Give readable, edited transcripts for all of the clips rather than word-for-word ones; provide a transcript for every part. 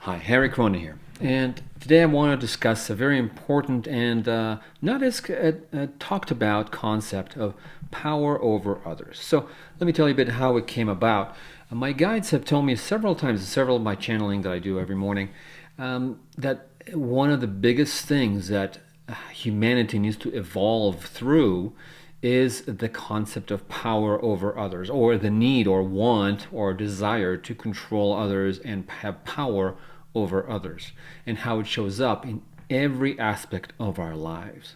Hi, Harry Kroner here. And today I want to discuss a very important and not as talked about concept of power over others. So let me tell you a bit how it came about. My guides have told me several times, several of my channeling that I do every morning, that one of the biggest things that humanity needs to evolve through is the concept of power over others, or the need or want or desire to control others and have power over others, and how it shows up in every aspect of our lives.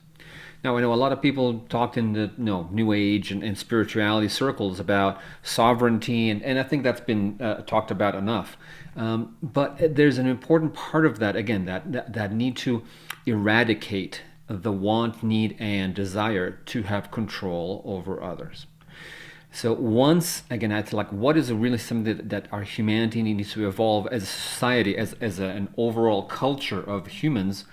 Now, I know a lot of people talked in the New Age and spirituality circles about sovereignty, and I think that's been talked about enough. But there's an important part of that, again, that need to eradicate the want, need, and desire to have control over others. So once again, that's like what is really something that our humanity needs to evolve as a society, as an overall culture of humans,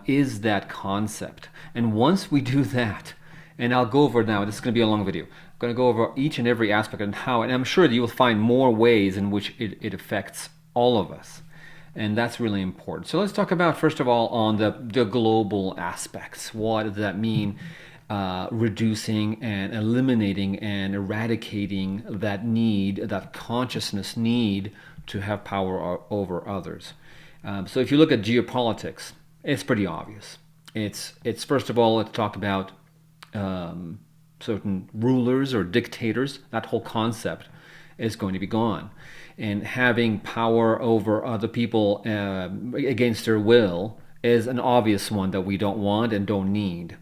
is that concept. And once we do that, and I'll go over now. This is going to be a long video. I'm going to go over each and every aspect and how, and I'm sure that you will find more ways in which it affects all of us. And that's really important. So let's talk about, first of all, on the global aspects. What does that mean? Reducing and eliminating and eradicating that need, that consciousness need to have power over others. So if you look at geopolitics, it's pretty obvious. It's first of all, let's talk about certain rulers or dictators. That whole concept is going to be gone. And having power over other people against their will is an obvious one that we don't want and don't need.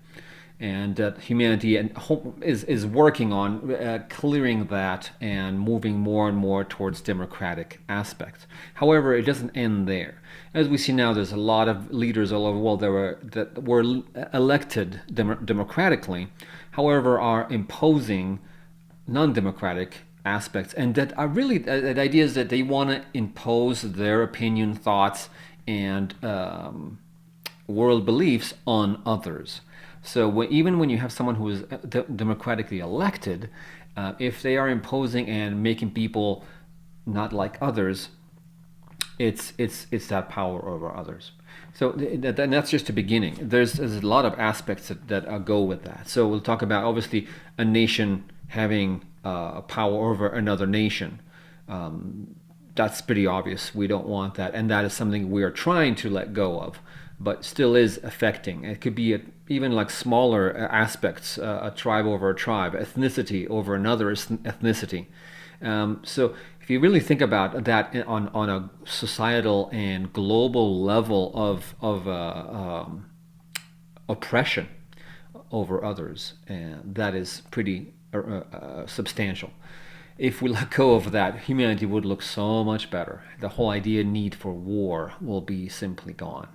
And humanity is working on clearing that and moving more and more towards democratic aspects. However, it doesn't end there. As we see now, there's a lot of leaders all over the world that were elected democratically, however, are imposing non-democratic aspects, and that are really the idea is that they want to impose their opinion, thoughts, and world beliefs on others. So even when you have someone who is democratically elected, if they are imposing and making people not like others, it's that power over others. So that's just the beginning. There's a lot of aspects that go with that. So we'll talk about obviously a nation having power over another nation. That's pretty obvious. We don't want that, and that is something we are trying to let go of, but still is affecting. It could be even like smaller aspects, a tribe over a tribe, ethnicity over another ethnicity. So if you really think about that on a societal and global level of oppression over others, and that is pretty substantial. If we let go of that, humanity would look so much better. The whole idea need for war will be simply gone.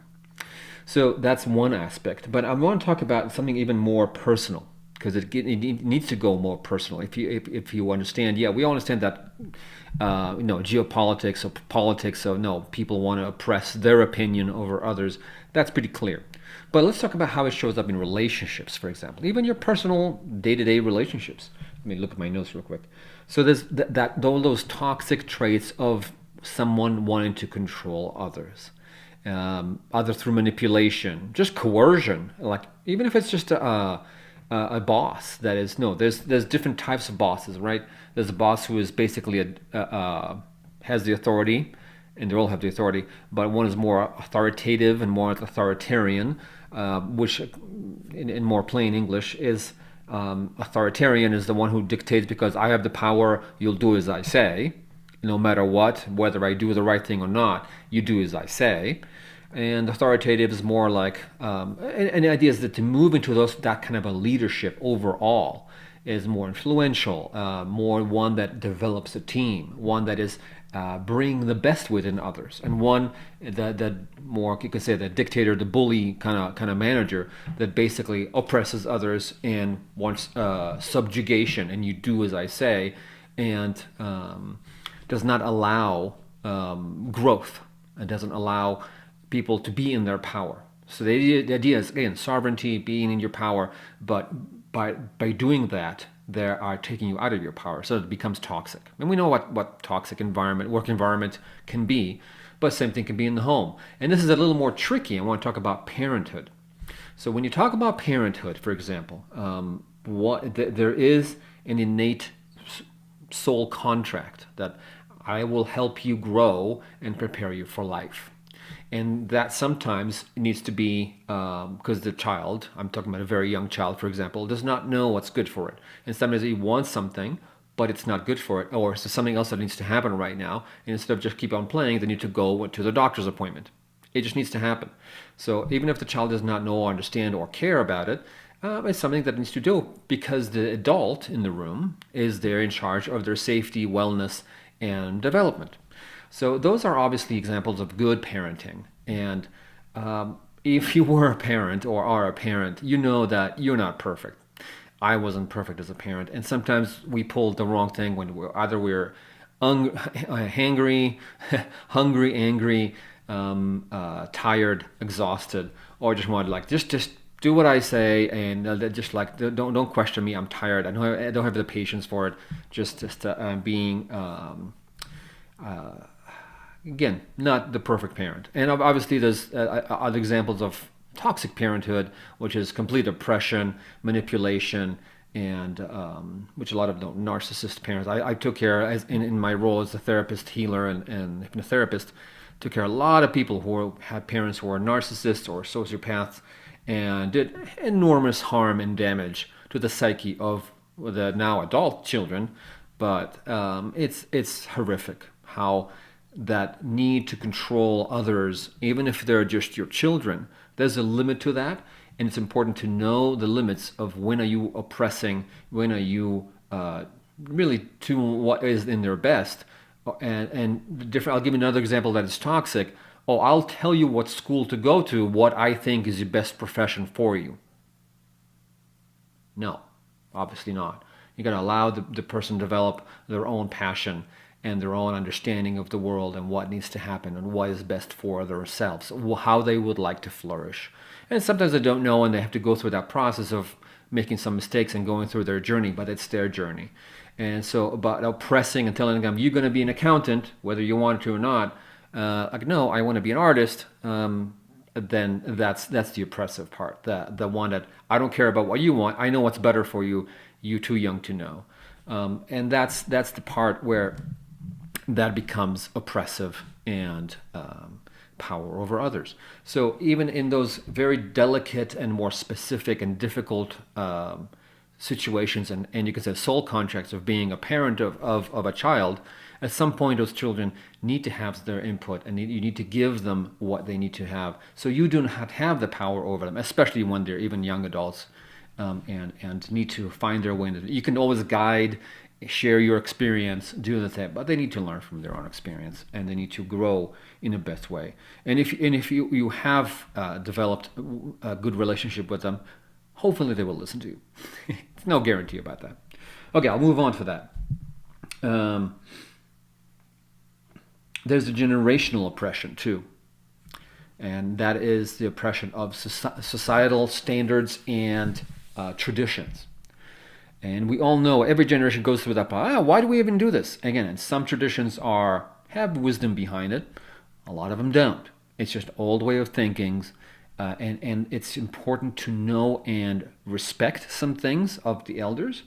So that's one aspect. But I want to talk about something even more personal, because it needs to go more personal. If you understand, yeah, we all understand that geopolitics or politics. So no, people want to oppress their opinion over others. That's pretty clear. But let's talk about how it shows up in relationships, for example, even your personal day-to-day relationships. Let me look at my notes real quick. So there's all those toxic traits of someone wanting to control others, either through manipulation, just coercion. Like even if it's just a boss that is there's different types of bosses, right? There's a boss who is basically has the authority, and they all have the authority, but one is more authoritative and more authoritarian, which in more plain English is authoritarian is the one who dictates because I have the power, you'll do as I say, no matter what, whether I do the right thing or not, you do as I say. And authoritative is more like, and the idea is that to move into that kind of a leadership overall is more influential, more one that develops a team, one that is bring the best within others, and one that more you could say the dictator, the bully kind of manager that basically oppresses others and wants subjugation, and you do as I say, and does not allow growth, and doesn't allow people to be in their power. So the idea is again sovereignty, being in your power, but by doing that, that are taking you out of your power. So it becomes toxic. And we know what toxic environment, work environment can be, but same thing can be in the home. And this is a little more tricky. I want to talk about parenthood. So when you talk about parenthood, for example, there is an innate soul contract that I will help you grow and prepare you for life. And that sometimes needs to be because the child, I'm talking about a very young child, for example, does not know what's good for it. And sometimes he wants something, but it's not good for it, or it's something else that needs to happen right now. And instead of just keep on playing, they need to go to the doctor's appointment. It just needs to happen. So even if the child does not know or understand or care about it, it's something that needs to do because the adult in the room is there in charge of their safety, wellness, and development. So those are obviously examples of good parenting. And if you were a parent or are a parent, you know that you're not perfect. I wasn't perfect as a parent, and sometimes we pulled the wrong thing when we're hungry, hungry, angry, tired, exhausted, or just wanted like just do what I say and just like don't question me. I'm tired. I don't have the patience for it. Just being. Again, not the perfect parent. And obviously there's other examples of toxic parenthood, which is complete oppression, manipulation, and which a lot of narcissist parents. I took care, in my role as a therapist, healer, and hypnotherapist, took care of a lot of people who had parents who were narcissists or sociopaths and did enormous harm and damage to the psyche of the now adult children. But it's horrific how that need to control others, even if they're just your children, there's a limit to that. And it's important to know the limits of when are you oppressing, when are you really to what is in their best. And different. I'll give you another example that is toxic. Oh, I'll tell you what school to go to, what I think is the best profession for you. No, obviously not. You got to allow the person to develop their own passion and their own understanding of the world and what needs to happen and what is best for themselves, how they would like to flourish. And sometimes they don't know and they have to go through that process of making some mistakes and going through their journey, but it's their journey. And so about oppressing and telling them, you're going to be an accountant, whether you want to or not, like, no, I want to be an artist, then that's the oppressive part, the one that I don't care about what you want, I know what's better for you, you're too young to know. And that's the part where that becomes oppressive and power over others. So even in those very delicate and more specific and difficult situations, and you can say soul contracts of being a parent of a child, at some point those children need to have their input, and you need to give them what they need to have. So you do not have the power over them, especially when they're even young adults, and need to find their way. You can always guide, share your experience, do the thing, but they need to learn from their own experience, and they need to grow in the best way. And if you have developed a good relationship with them, hopefully they will listen to you. It's no guarantee about that. Okay, I'll move on to that. There's a generational oppression too, and that is the oppression of societal standards and traditions. And we all know every generation goes through that. Why do we even do this? Again, and some traditions have wisdom behind it. A lot of them don't. It's just old way of thinking, and it's important to know and respect some things of the elders,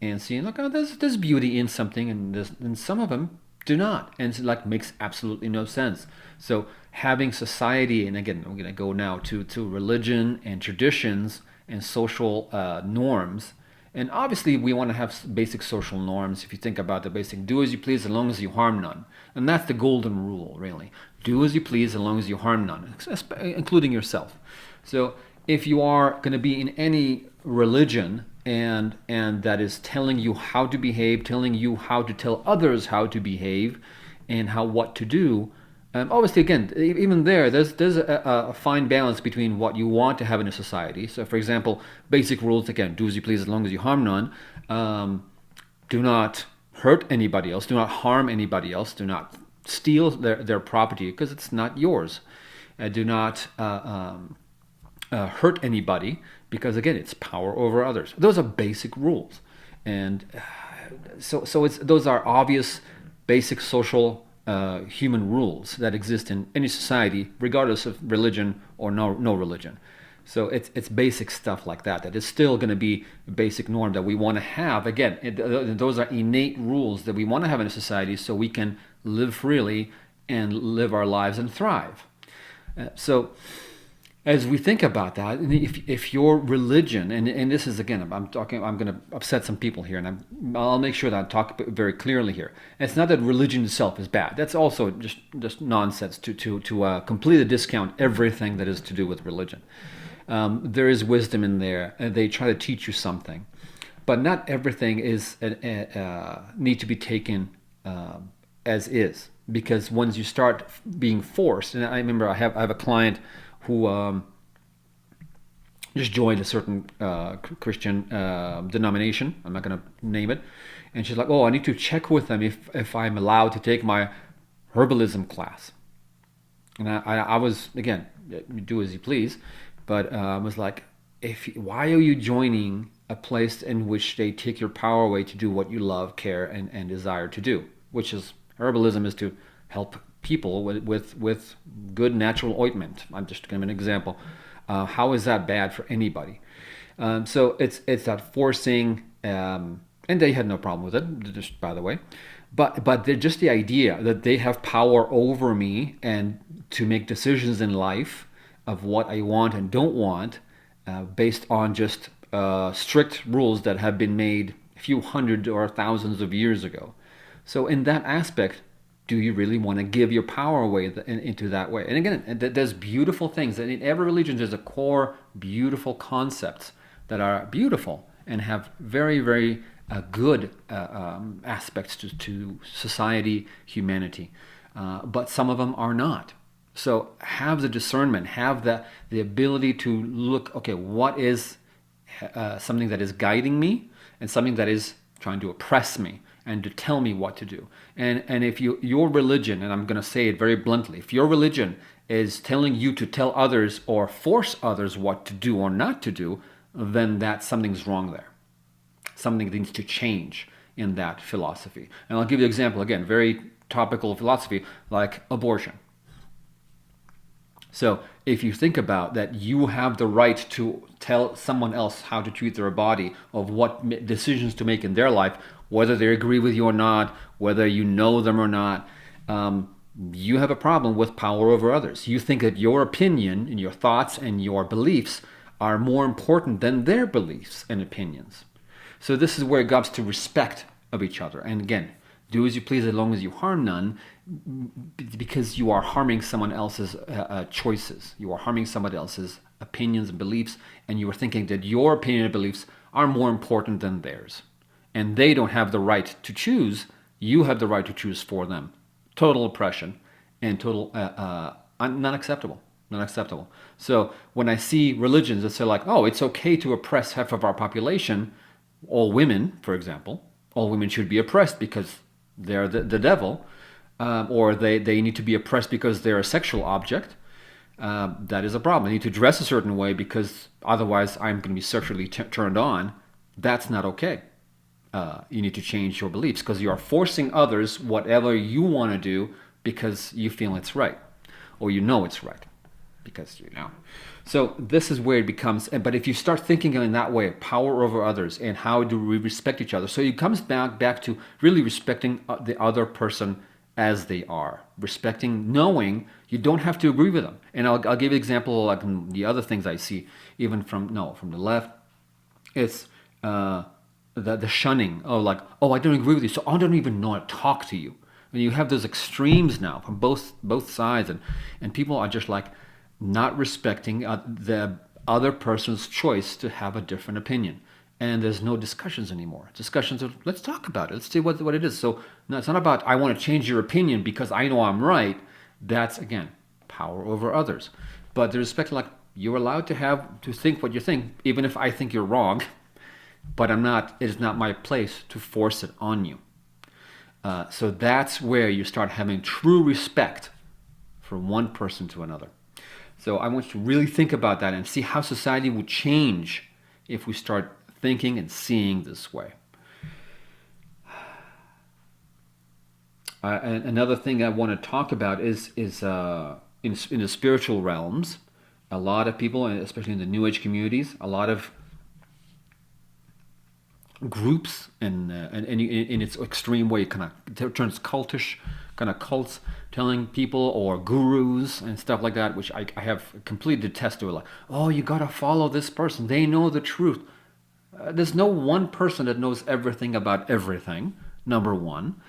and see, look, there's beauty in something, and some of them do not, and it makes absolutely no sense. So having society, and again, I'm going to go now to religion and traditions and social norms. And obviously we want to have basic social norms. If you think about the basic, do as you please as long as you harm none. And that's the golden rule, really. Do as you please as long as you harm none, including yourself. So if you are going to be in any religion and that is telling you how to behave, telling you how to tell others how to behave and what to do, obviously, again, even there's a fine balance between what you want to have in a society. So, for example, basic rules, again, do as you please as long as you harm none. Do not hurt anybody else. Do not harm anybody else. Do not steal their property because it's not yours. Do not hurt anybody because, again, it's power over others. Those are basic rules. And so those are obvious, basic social human rules that exist in any society, regardless of religion or no religion. So it's basic stuff like that that is still going to be a basic norm that we want to have. Again, those are innate rules that we want to have in a society so we can live freely and live our lives and thrive. So as we think about that, if your religion, and this is again, I'm going to upset some people here, and I'll make sure that I talk very clearly here. It's not that religion itself is bad. That's also just nonsense to completely discount everything that is to do with religion. There is wisdom in there, and they try to teach you something, but not everything is need to be taken as is, because once you start being forced, and I remember I have a client who just joined a certain Christian denomination. I'm not going to name it. And she's like, oh, I need to check with them if I'm allowed to take my herbalism class. And I was, again, do as you please, but I was like, why are you joining a place in which they take your power away to do what you love, care, and desire to do? Which is, herbalism is to help people with good natural ointment. I'm just giving an example. How is that bad for anybody? So it's that forcing, and they had no problem with it, just by the way. But they're just the idea that they have power over me and to make decisions in life of what I want and don't want, based on just strict rules that have been made a few hundred or thousands of years ago. So in that aspect, do you really want to give your power away into that way? And again, there's beautiful things. And in every religion, there's a core beautiful concepts that are beautiful and have very, very good aspects to society, humanity. But some of them are not. So have the discernment, have the ability to look, okay, what is something that is guiding me and something that is trying to oppress me and to tell me what to do. And if your religion, and I'm going to say it very bluntly, if your religion is telling you to tell others or force others what to do or not to do, then something's wrong there. Something needs to change in that philosophy. And I'll give you an example, again, very topical philosophy, like abortion. So if you think about that, you have the right to tell someone else how to treat their body, of what decisions to make in their life, whether they agree with you or not, whether you know them or not, you have a problem with power over others. You think that your opinion and your thoughts and your beliefs are more important than their beliefs and opinions. So this is where it comes to respect of each other. And again, do as you please as long as you harm none, because you are harming someone else's choices. You are harming someone else's opinions and beliefs, and you are thinking that your opinion and beliefs are more important than theirs. And they don't have the right to choose. You have the right to choose for them. Total oppression and total not acceptable. Not acceptable. So when I see religions that say like, oh, it's okay to oppress half of our population, all women, for example, all women should be oppressed because they're the devil, or they need to be oppressed because they're a sexual object, that is a problem. They need to dress a certain way because otherwise I'm going to be sexually turned on. That's not okay. You need to change your beliefs because you are forcing others whatever you want to do because you feel it's right, or you know it's right, because you know. So this is where it becomes, but if you start thinking in that way, power over others and how do we respect each other, so it comes back to really respecting the other person as they are, respecting, knowing you don't have to agree with them. And I'll give you an example, like the other things I see, even from the left, it's the shunning. Oh, like, oh, I don't agree with you, so I don't even know how to talk to you. And you have those extremes now from both sides, and people are just like not respecting the other person's choice to have a different opinion. And there's no discussions anymore. Discussions of, let's talk about it. Let's see what it is. So no, it's not about, I want to change your opinion because I know I'm right. That's, again, power over others. But the respect, like, you're allowed to think what you think, even if I think you're wrong. But it is not my place to force it on you. So that's where you start having true respect from one person to another. So I want you to really think about that and see how society would change if we start thinking and seeing this way. And another thing I want to talk about is in the spiritual realms, a lot of people, especially in the New Age communities, a lot of groups and in its extreme way kind of turns cultish, kind of cults telling people, or gurus and stuff like that, which I have completely detested. Like, oh, you gotta follow this person, they know the truth. There's no one person that knows everything about everything, number one.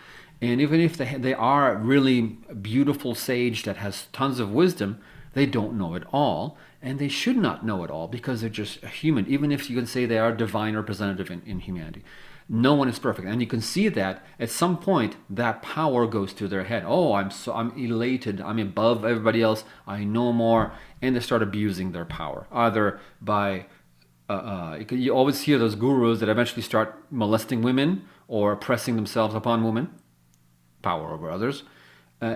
And even if they are really beautiful sage that has tons of wisdom, they don't know it all. And they should not know it all because they're just a human, even if you can say they are divine representative in humanity. No one is perfect. And you can see that at some point that power goes to their head. Oh, I'm elated. I'm above everybody else. I know more. And they start abusing their power, either by you always hear those gurus that eventually start molesting women or pressing themselves upon women, power over others.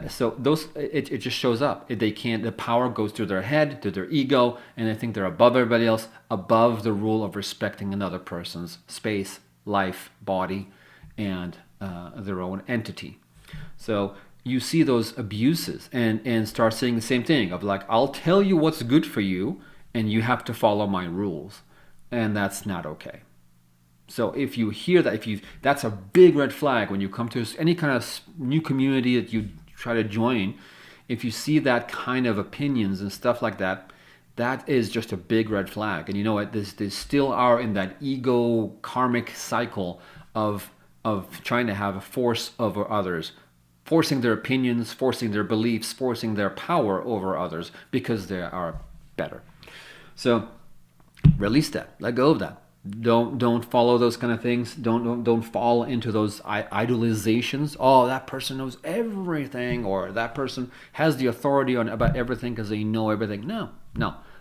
So those it just shows up. They can't. The power goes to their head, to their ego, and they think they're above everybody else, above the rule of respecting another person's space, life, body, and their own entity. So you see those abuses and start saying the same thing of like, I'll tell you what's good for you, and you have to follow my rules, and that's not okay. So if you hear that, that's a big red flag when you come to any kind of new community that you try to join. If you see that kind of opinions and stuff like that, that is just a big red flag. And you know what? They still are in that ego karmic cycle of trying to have a force over others, forcing their opinions, forcing their beliefs, forcing their power over others because they are better. So release that. Let go of that. Don't follow those kind of things. Don't fall into those idolizations. Oh, that person knows everything, or that person has the authority on about everything because they know everything. No.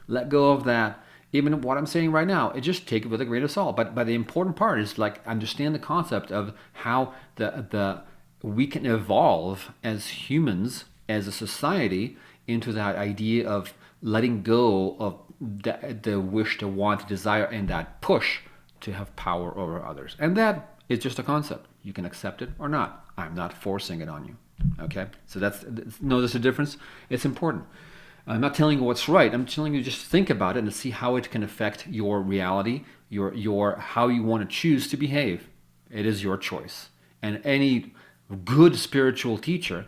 Let go of that. Even what I'm saying right now, just take it with a grain of salt. But the important part is like understand the concept of how the we can evolve as humans, as a society, into that idea of letting go of the wish, to want, to desire, and that push to have power over others. And that is just a concept. You can accept it or not. I'm not forcing it on you. Okay? So there's a difference. It's important. I'm not telling you what's right. I'm telling you just think about it and see how it can affect your reality, your how you want to choose to behave. It is your choice. And any good spiritual teacher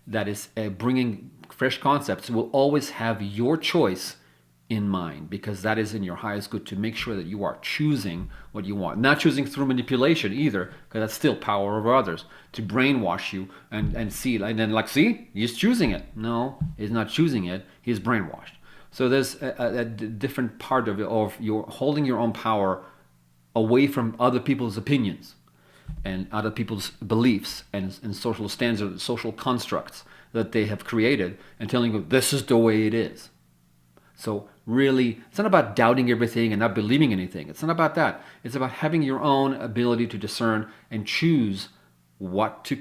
that is bringing fresh concepts will always have your choice in mind, because that is in your highest good, to make sure that you are choosing what you want. Not choosing through manipulation either, because that's still power over others, to brainwash you and see, and then like, see, he's choosing it. No, he's not choosing it. He's brainwashed. So there's a different part of your holding your own power away from other people's opinions and other people's beliefs and social standards, social constructs that they have created, and telling you this is the way it is. So really, it's not about doubting everything and not believing anything. It's not about that. It's about having your own ability to discern and choose what to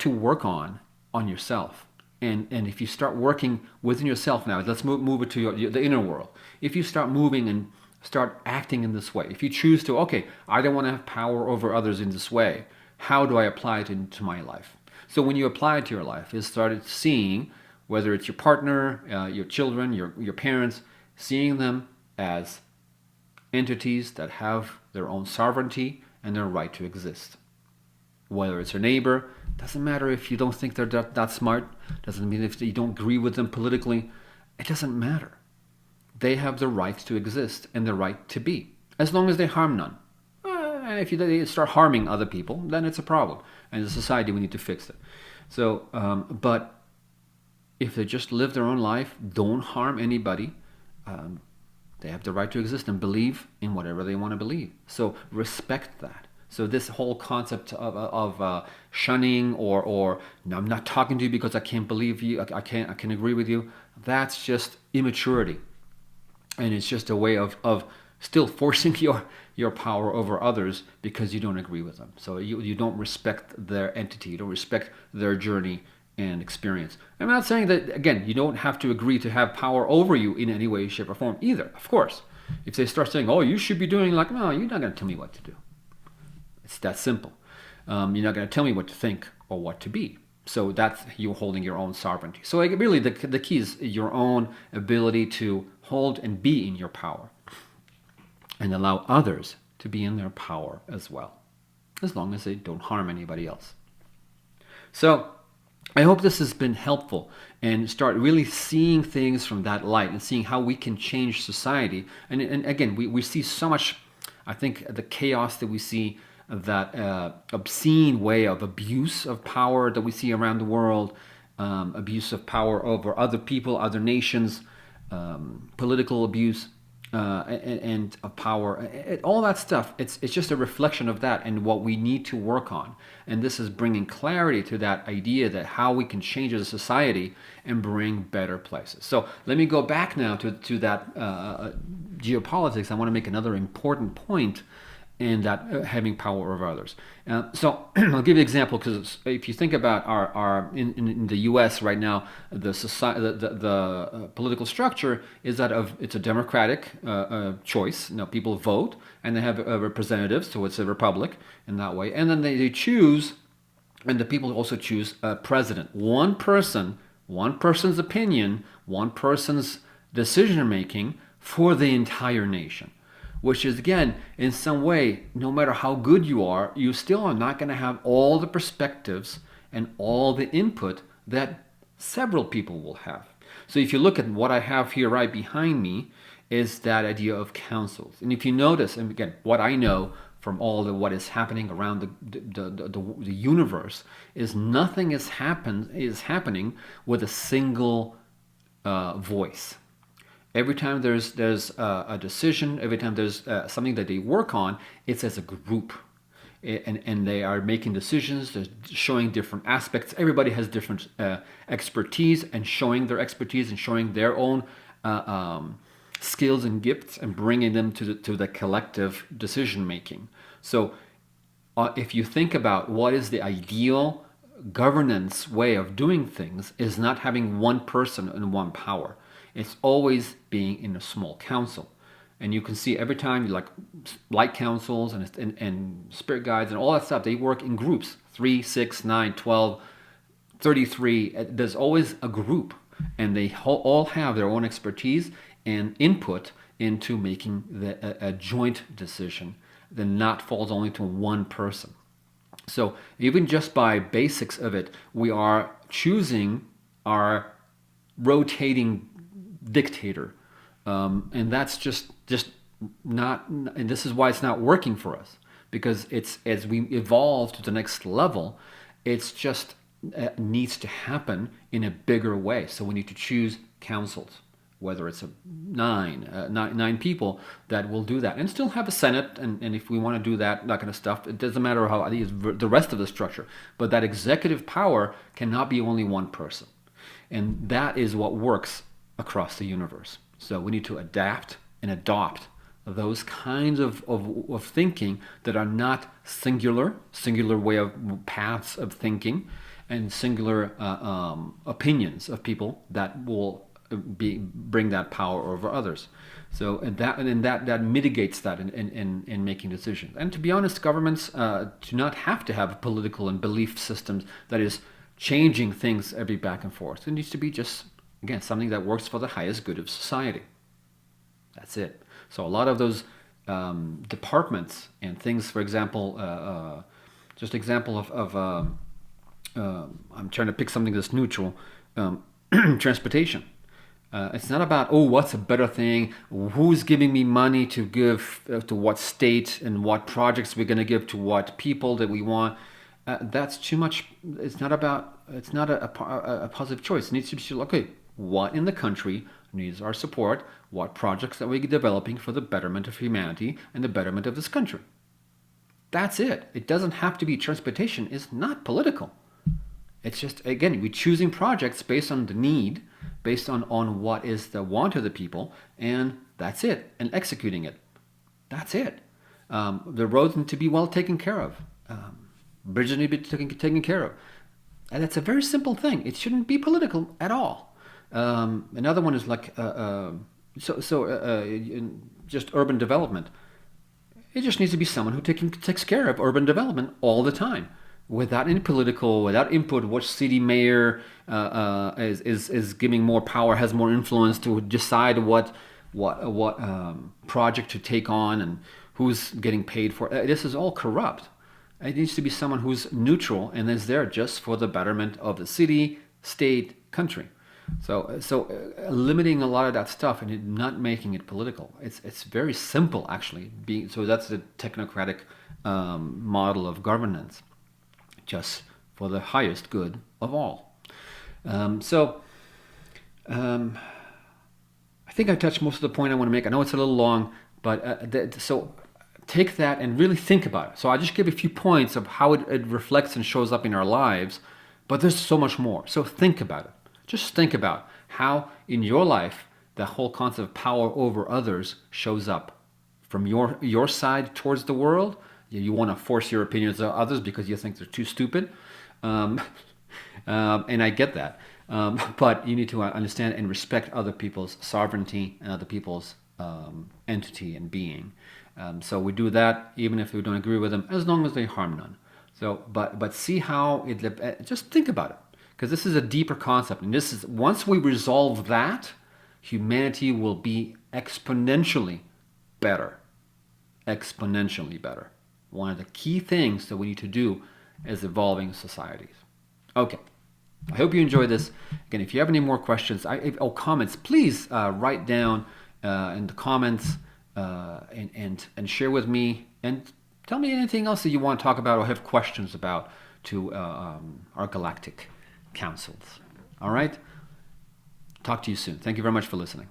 work on yourself. And if you start working within yourself now, let's move it to the inner world. If you start moving and start acting in this way, if you choose to, okay, I don't want to have power over others in this way, how do I apply it into my life? So when you apply it to your life, you started seeing, whether it's your partner, your children, your parents, seeing them as entities that have their own sovereignty and their right to exist. Whether it's your neighbor, doesn't matter if you don't think they're that smart, doesn't mean if you don't agree with them politically, it doesn't matter. They have the right to exist and the right to be, as long as they harm none. If they start harming other people, then it's a problem. And as a society, we need to fix it. So, but if they just live their own life, don't harm anybody, they have the right to exist and believe in whatever they want to believe. So respect that. So this whole concept of shunning or no, I'm not talking to you because I can't believe you, I can agree with you, that's just immaturity. And it's just a way of still forcing your power over others because you don't agree with them. So you don't respect their entity, you don't respect their journey and experience. I'm not saying that, again, you don't have to agree to have power over you in any way, shape, or form either, of course. If they start saying, oh, you should be doing like, no, you're not going to tell me what to do. It's that simple. You're not going to tell me what to think or what to be. So that's you holding your own sovereignty. So really, the key is your own ability to hold and be in your power, and allow others to be in their power as well, as long as they don't harm anybody else. So I hope this has been helpful, and start really seeing things from that light and seeing how we can change society. And again, we see so much, I think, the chaos that we see, that obscene way of abuse of power that we see around the world, abuse of power over other people, other nations, political abuse, and of power, all that stuff. It's just a reflection of that and what we need to work on. And this is bringing clarity to that idea that how we can change as a society and bring better places. So let me go back now to that geopolitics. I want to make another important point in that having power over others. So I'll give you an example, because if you think about our in the U.S. right now, the society, the political structure is that it's a democratic choice. People vote and they have representatives, so it's a republic in that way, and then they choose, and the people also choose a president. One person's opinion, one person's decision making for the entire nation. Which is, again, in some way, no matter how good you are, you still are not going to have all the perspectives and all the input that several people will have. So if you look at what I have here right behind me, is that idea of councils. And if you notice, and again, what I know from all what is happening around the universe, is nothing is happening with a single voice. Every time there's a decision, every time there's something that they work on, it's as a group. And they are making decisions, they're showing different aspects. Everybody has different expertise, and showing their expertise and showing their own skills and gifts, and bringing them to the collective decision making. So if you think about what is the ideal governance way of doing things, is not having one person and one power. It's always being in a small council. And you can see every time, like light councils and spirit guides and all that stuff, they work in groups, 3, 6, 9, 12, 33. There's always a group, and they all have their own expertise and input into making a joint decision that not falls only to one person. So even just by basics of it, we are choosing our rotating dictator, and that's just not, and this is why it's not working for us, because it's, as we evolve to the next level, it's just needs to happen in a bigger way. So we need to choose councils, whether it's nine people that will do that, and still have a Senate, and if we want to do that kind of stuff, it doesn't matter how the rest of the structure, but that executive power cannot be only one person, and that is what works across the universe. So we need to adapt and adopt those kinds of thinking that are not singular way of paths of thinking, and singular opinions of people that will bring that power over others. So that mitigates that in making decisions. And to be honest, governments do not have to have political and belief systems that is changing things every back and forth. It needs to be just, again, something that works for the highest good of society. That's it. So a lot of those departments and things, for example, just example of I'm trying to pick something that's neutral, transportation. It's not about, what's a better thing, who's giving me money to give to what state, and what projects we're going to give to what people that we want. That's too much. It's not a positive choice. It needs to be, okay, what in the country needs our support, what projects that we're developing for the betterment of humanity and the betterment of this country. That's it. It doesn't have to be. Transportation is not political. It's just, again, we're choosing projects based on the need, based on what is the want of the people, and that's it, and executing it. That's it. The roads need to be well taken care of. Bridges need to be taken care of. And that's a very simple thing. It shouldn't be political at all. Another one is like just urban development. It just needs to be someone who takes care of urban development all the time. without any political, without input, which city mayor is giving more power, has more influence to decide what project to take on and who's getting paid for. This is all corrupt. It needs to be someone who's neutral and is there just for the betterment of the city, state, country. So limiting a lot of that stuff and not making it political. It's very simple actually. So that's the technocratic model of governance, just for the highest good of all. I think I touched most of the point I want to make. I know it's a little long, but so take that and really think about it. So I just gave a few points of how it reflects and shows up in our lives, but there's so much more. So think about it. Just think about how in your life the whole concept of power over others shows up from your side towards the world. You want to force your opinions on others because you think they're too stupid. And I get that. But you need to understand and respect other people's sovereignty and other people's entity and being. So we do that even if we don't agree with them, as long as they harm none. So, but see how just think about it, because this is a deeper concept, and this is once we resolve that, humanity will be exponentially better. Exponentially better. One of the key things that we need to do as evolving societies. Okay. I hope you enjoyed this. Again, if you have any more questions or comments, please write down in the comments and share with me, and tell me anything else that you want to talk about or have questions about to our galactic councils. All right? Talk to you soon. Thank you very much for listening.